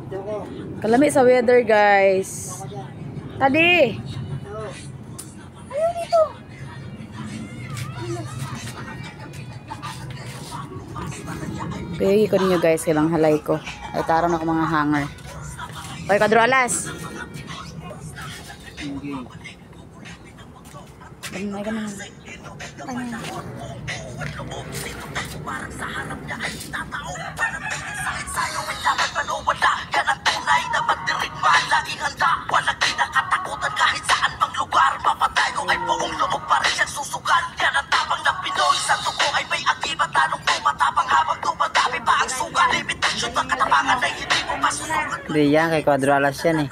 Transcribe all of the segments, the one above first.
Kalami sa weather, guys. Tadi. Ayaw dito. Pigi ko ninyo, guys, ilang halay ko. Ay, taron ako mga hanger. Oy, kadro alas. Ganun, ganun. Di yan, kay Quadro Alas yan eh.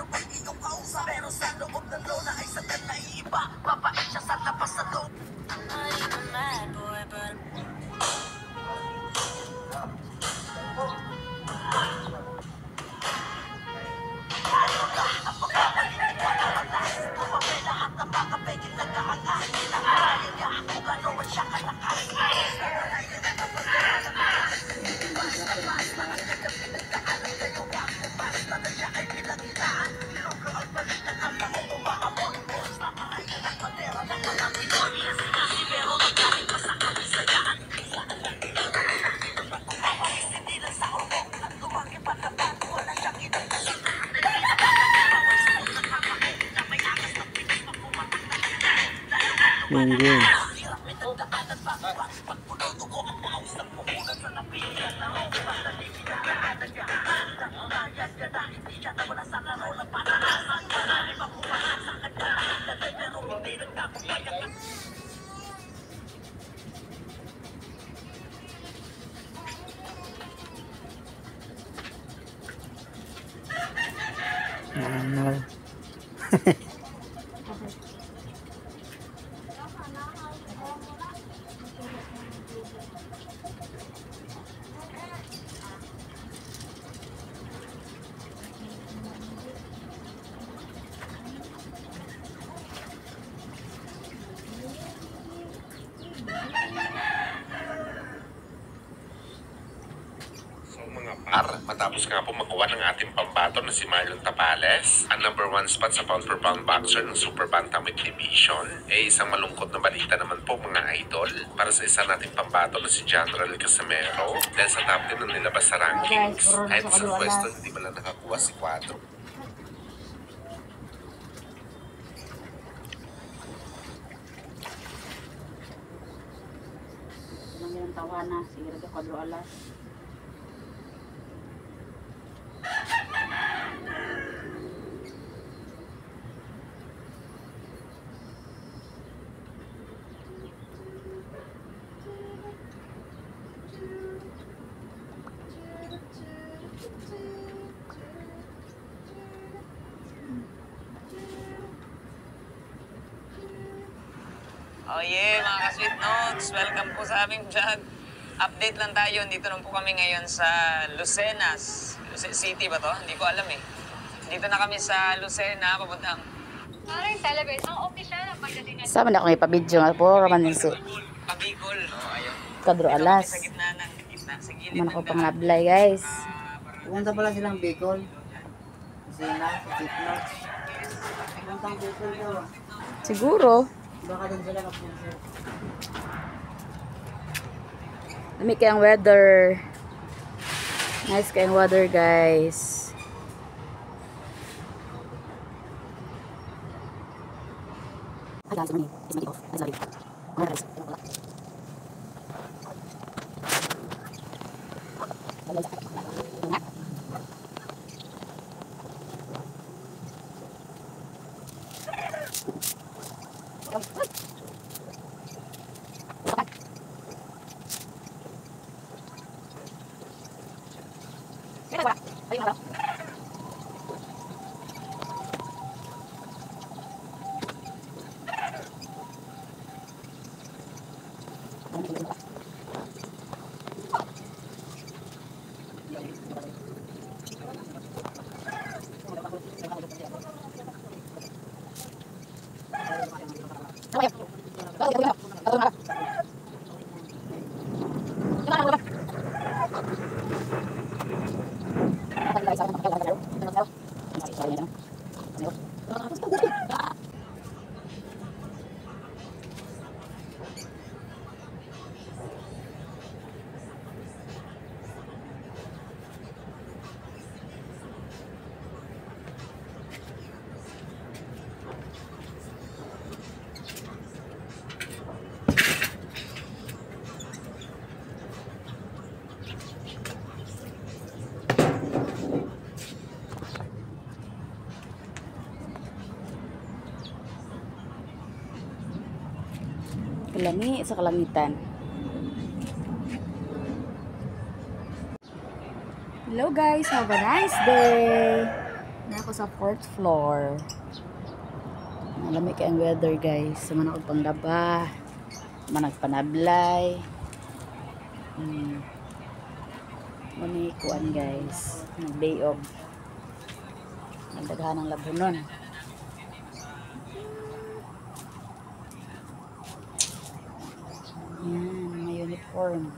Minggu. Matapos nga po makuha ng ating pambato na si Marlon Tapales, ang #1 spot sa pound per pound boxer ng Super Bantamweight Division, isang malungkot na balita naman po mga idol para sa isa nating pambato na si General Casimero dahil sa top 10 na nilabas sa rankings kahit sa pwesto hindi man lang nakakuha si Quadro. Ang tawa na si Quadro Alas. Oh yeah, mga ka-sweet notes. Welcome po sa aming vlog. Update lang tayo. Dito na po kami ngayon sa Lucenas. City ba to? Hindi ko alam eh. Dito na kami sa Lucena, papuntang Parang celebrate. Ang official ang pagdating natin. Sama na ako ipabidyo nga po. Raman si Pabicol. Ayun. Quadro Dito kami Alas. sa gitna ng sa gilid Man ng ako daan. pangablay, guys. Pumunta pala silang Bicol. Sina, Kitnox. Pumuntang Bicol daw. Siguro. Baka doon sila kapunta. Dami kayang weather. Nice kayang weather, guys. Hi guys, it's my off. I love you. Oh, guys. Guys, lami sa kalangitan. Hello guys, have a nice day. Na ako sa 4th floor. Malamig kay ang weather guys. Sama na ako panglaba. Managpanablay. Muni kuan guys. Nag-day off. Nagdaghan ng labunon. Yan, may uniform.